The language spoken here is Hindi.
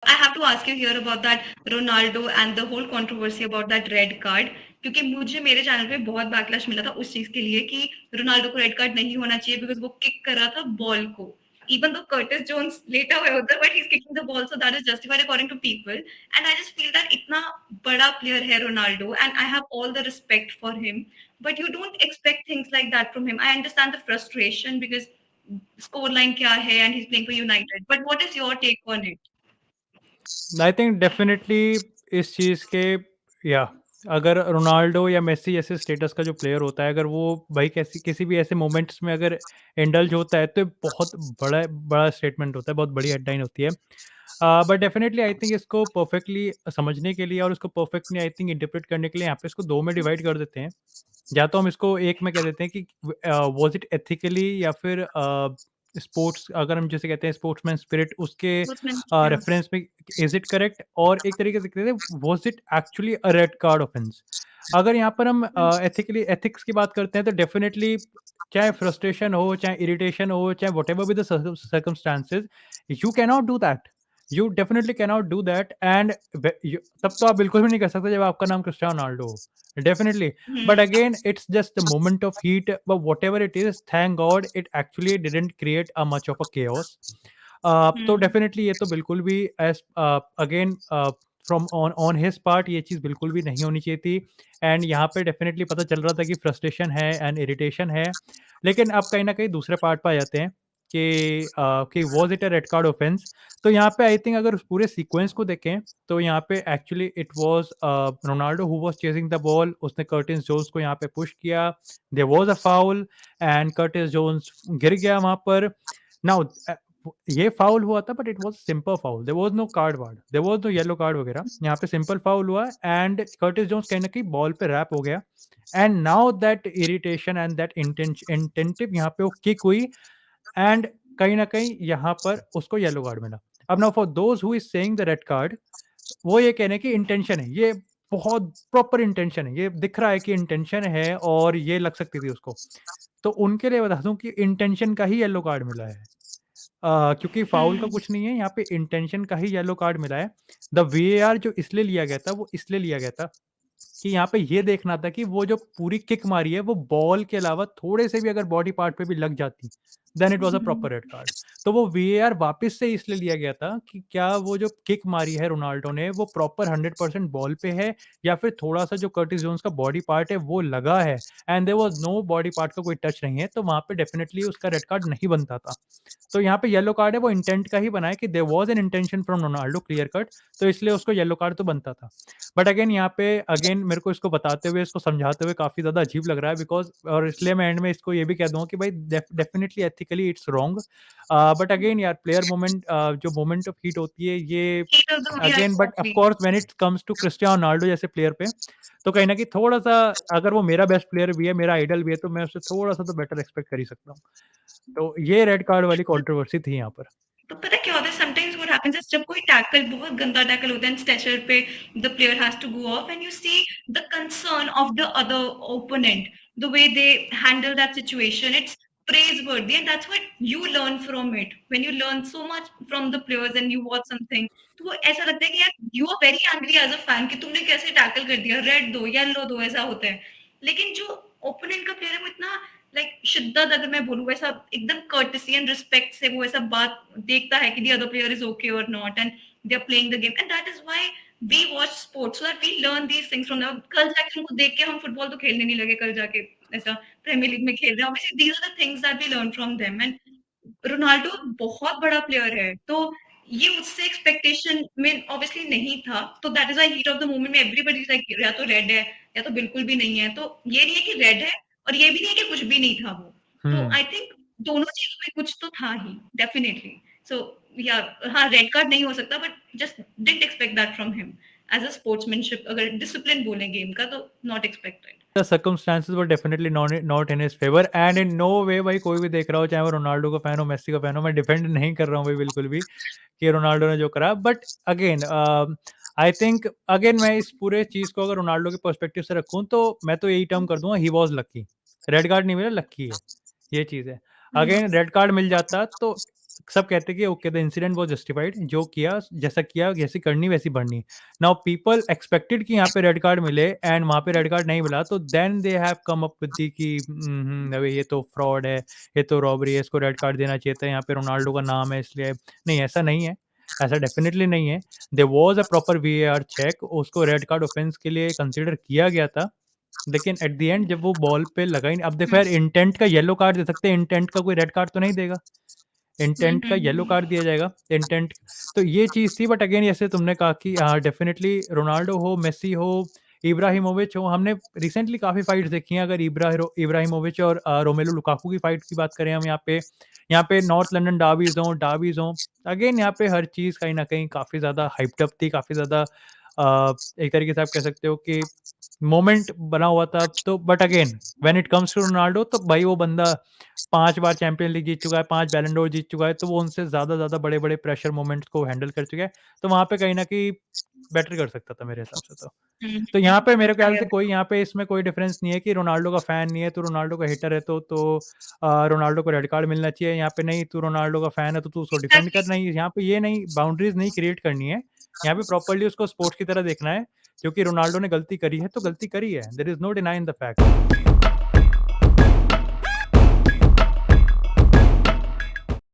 I have to ask you here about that Ronaldo and the whole controversy about that red card. क्योंकि मुझे मेरे चैनल पे बहुत बैकलैश मिला था उस चीज के लिए कि रोनाल्डो को रेड कार्ड नहीं होना चाहिए बिकॉज वो किक कर रहा था बॉल को. Even though Curtis Jones लेटा हुआ है उधर, but he's kicking the ball, so that is justified according to people. And I just feel that इतना बड़ा player है Ronaldo, and I have all the respect for him. But you don't expect things like that from him. I understand the frustration because scoreline क्या है and he's playing for United. But what is your take on it? I think definitely इस चीज़ के या अगर रोनाल्डो या मेसी जैसे स्टेटस का जो प्लेयर होता है, अगर वो भाई कैसी किसी भी ऐसे मोमेंट्स में अगर इंडल्ज होता है, तो बहुत बड़ा बड़ा स्टेटमेंट होता है, बहुत बड़ी हेडलाइन होती है। बट डेफिनेटली आई थिंक इसको परफेक्टली समझने के लिए और उसको परफेक्टली आई थिंक इंटरप्रेट करने के लिए यहाँ पे इसको 2 में डिवाइड कर देते हैं। या तो हम इसको एक में कह देते हैं कि वाज़ इट एथिकली या फिर स्पोर्ट्स, अगर हम जैसे कहते हैं स्पोर्ट्समैन स्पिरिट, उसके Sportsman, yeah. रेफरेंस में इज़ इट करेक्ट, और एक तरीके से कहते हैं was it actually a red card offence. अगर यहाँ पर हम एथिकली एथिक्स की बात करते हैं, तो डेफिनिटली चाहे फ्रस्ट्रेशन हो, चाहे इरिटेशन हो, चाहे whatever be the circumstances, you can not do that. You definitely can not do that, and तब तो आप बिल्कुल भी नहीं कर सकते जब आपका नाम क्रिस्टियानो रोनाल्डो हो, definitely. Hmm. But again, it's just the moment of heat. But whatever it is, thank God it actually didn't create a much of a chaos. तो Hmm. डेफिनेटली ये तो बिल्कुल भी as again from on his part ये चीज़ बिल्कुल भी नहीं होनी चाहिए थी। एंड यहाँ पे डेफिनेटली पता चल रहा था कि फ्रस्ट्रेशन है एंड इरिटेशन है, लेकिन अब कहीं ना कहीं दूसरे पार्ट पर आ जाते हैं कि was it a red card offence. तो यहाँ पे आई थिंक अगर उस पूरे सीक्वेंस को देखें, तो यहाँ पे actually it was Ronaldo who was chasing the ball, उसने कर्टिस जोन्स को यहाँ पे पुश किया, there was a foul and Curtis Jones गिर गया वहां पर। नाउ ये फाउल हुआ था, but it was simple foul, there was no card वार्ड, there was no yellow card वगैरह, यहाँ पे सिंपल फाउल हुआ एंड कर्टिस जोन्स कहीं ना कहीं बॉल पे रैप हो गया। And now that irritation and that intensive यहाँ पे वो किक हुई, एंड कहीं न कहीं यहाँ पर उसको येलो कार्ड मिला। अब now for those who is saying the red card, वो ये कहने की इंटेंशन है, ये बहुत प्रॉपर इंटेंशन है, ये दिख रहा है कि इंटेंशन है और ये लग सकती थी उसको। तो उनके लिए बता दूँ कि इंटेंशन का ही येलो कार्ड मिला है। क्योंकि फाउल का Hmm. कुछ नहीं है, यहाँ पे इंटेंशन का ही येलो कार्ड मिला है। द वीएआर जो इसलिए लिया गया था, वो इसलिए लिया गया था कि यहाँ पे ये देखना था कि वो जो पूरी किक मारी है, वो बॉल के अलावा थोड़े से भी अगर बॉडी पार्ट पे भी लग जाती, then it was a proper red card. तो वो वीएआर वापस से इसलिए लिया गया था कि क्या वो जो किक मारी है रोनाल्डो ने, वो प्रॉपर 100% बॉल पे है, या फिर थोड़ा-सा जो कर्टिस जोन्स का बॉडी पार्ट है, वो लगा है, and there was no body part का कोई टच नहीं है, तो वहाँ पे डेफिनिटली उसका रेड कार्ड नहीं बनता था। तो यहाँ पे येलो कार्ड है, वो इंटेंट का ही बना है कि there was an intention from Ronaldo clear cut, तो इसलिए उसको येलो कार्ड तो बनता था। बट अगेन यहाँ पे अगेन मेरे को इसको बताते हुए, इसको समझाते हुए काफ़ी ज़्यादा अजीब लग रहा है, बिकॉज़ और इसलिए मैं एंड में इसको ये भी कह दूँगा कि भाई definitely ethically it's wrong. But again यार, प्लेयर मोमेंट, जो मोमेंट ऑफ हीट होती है ये Heat of the, yeah, again, but of exactly. Course when it comes to Cristiano Ronaldo जैसे प्लेयर पे, तो कहीं न कहीं थोड़ा-सा, अगर वो मेरा बेस्ट प्लेयर भी है, मेरा आइडल भी है, तो मैं उससे थोड़ा-सा तो बेटर एक्सपेक्ट कर ही सकता हूँ। तो ये रेड कार्ड वाली कंट्रोवर्सी थी यहाँ पर। तो पता क्या होता है समटाइम्स व्हाट हैपेंस इज जब कोई टैकल बहुत गंदा टैकल होता है स्ट्रेचर पे the player has to go off and you see the concern of the other opponent the way they handle that situation it's praiseworthy and that's what you learn from it when you learn so much from the players and you watch something तो वो ऐसा लगता है कि यार you are very angry as a fan कि तुमने कैसे टैकल कर दिया रेड दो येलो दो ऐसा होता है लेकिन जो ओपोनेंट का प्लेयर है वो इतना लाइक शिद्दत अगर मैं बोलूँ वैसा एकदम कर्टेसी एंड रिस्पेक्ट से वो ऐसा बात देखता है कि the other player is okay और not and they are playing the game and that is why we watch sports so that we learn these things from them कल जाके उनको देख के हम फुटबॉल तो खेलने नहीं लगे कल जाके ऐसा प्रीमियर लीग में खेल रहे हैं obviously these are the things that we learn from them and Ronaldo बहुत बड़ा प्लेयर है तो ये उससे एक्सपेक्टेशन में ऑब्वियसली नहीं था तो that is why heat of the moment में एवरीबॉडी लाइक या तो रेड है या तो बिल्कुल भी नहीं है तो ये नहीं है कि रेड है और ये भी नहीं है कि कुछ भी नहीं था वो तो हुँ। आई थिंक दोनों चीजों में कुछ तो था ही डेफिनेटली सो या हाँ रेड कार्ड नहीं हो सकता but just didn't expect that from him as a sportsmanship अगर डिसिप्लिन बोले गेम का तो not expected The circumstances were definitely not in his favour, and in no way भाई कोई भी देख रहा हो, चाहे वो रोनाल्डो का फैन हो, मेसी का फैन हो, मैं डिफेंड नहीं कर रहा हूँ भाई बिल्कुल भी कि रोनाल्डो ने जो करा। But again I think, again मैं इस पूरे चीज़ को अगर रोनाल्डो के पर्सपेक्टिव से रखूँ, तो मैं तो यही टर्म कर दूंगा, he was lucky. Red card नहीं मिला, लकी है, ये चीज़ है। अगेन रेड कार्ड मिल जाता तो सब कहते हैं कि okay the incident was justified, जो किया जैसा किया, जैसी करनी वैसी भरनी। नाउ पीपल एक्सपेक्टेड कि यहाँ पे रेड कार्ड मिले एंड वहाँ पे रेड कार्ड नहीं मिला, तो then they have come up with the कि अबे ये तो फ्रॉड है, ये तो रॉबरी है, इसको रेड कार्ड देना चाहिए था, यहाँ पे रोनाल्डो का नाम है इसलिए। नहीं, ऐसा नहीं है, ऐसा डेफिनिटली नहीं है। There was a proper VAR check, उसको रेड कार्ड ऑफेंस के लिए कंसिडर किया गया था। लेकिन एट द एंड जब वो बॉल पे लगा ही नहीं, अब देखो हुँ, यार, इंटेंट का येलो कार्ड दे सकते हैं, इंटेंट का कोई रेड कार्ड तो नहीं देगा। हुँ, इंटेंट का हुँ, येलो कार्ड हुँ। दिया जाएगा, इंटेंट। तो ये चीज़ थी, बट अगेन जैसे तुमने कहा कि डेफिनिटली रोनाल्डो हो, मेसी हो, इब्राहिमोविच हो, हमने रिसेंटली काफ़ी फाइट्स देखी हैं। अगर इब्राहिमोविच और रोमेलू लुकाकू की फाइट की बात करें हम, यहाँ पे नॉर्थ लंदन डार्बीज़ हों, अगेन यहाँ पे हर चीज़ कहीं न कहीं काफ़ी ज़्यादा हाइप्ड अप थी, काफ़ी ज़्यादा एक तरीके से आप कह सकते हो कि मोमेंट बना हुआ था। तो but again when it comes to Ronaldo, तो भाई वो बंदा 5 बार चैंपियन लीग जीत चुका है, 5 बैलन डोर जीत चुका है, तो वो उनसे ज़्यादा बड़े-बड़े प्रेशर मोमेंट्स को हैंडल कर चुका है। तो वहाँ पे कहीं न कहीं बेटर कर सकता था मेरे हिसाब से तो। हुँ, तो हुँ, यहाँ पे हुँ। मेरे ख्याल आई से कोई एग्री। यहाँ पे इसमें कोई डिफरेंस नहीं है कि रोनाल्डो का फैन नहीं है, तू रोनाल्डो का हेटर है, रोनाल्डो को रेड कार्ड मिलना चाहिए। यहाँ पे नहीं, तू रोनाल्डो का फैन है तो तू उसको डिफेंड कर, एग्ज़ैक्टली। नहीं, यहाँ पे ये नहीं, बाउंड्रीज़ नहीं क्रिएट करनी है। यहाँ पे प्रॉपर्ली उसको स्पोर्ट्स की तरह देखना है, क्योंकि रोनाल्डो ने गलती करी है तो गलती करी है। There is no denying the fact.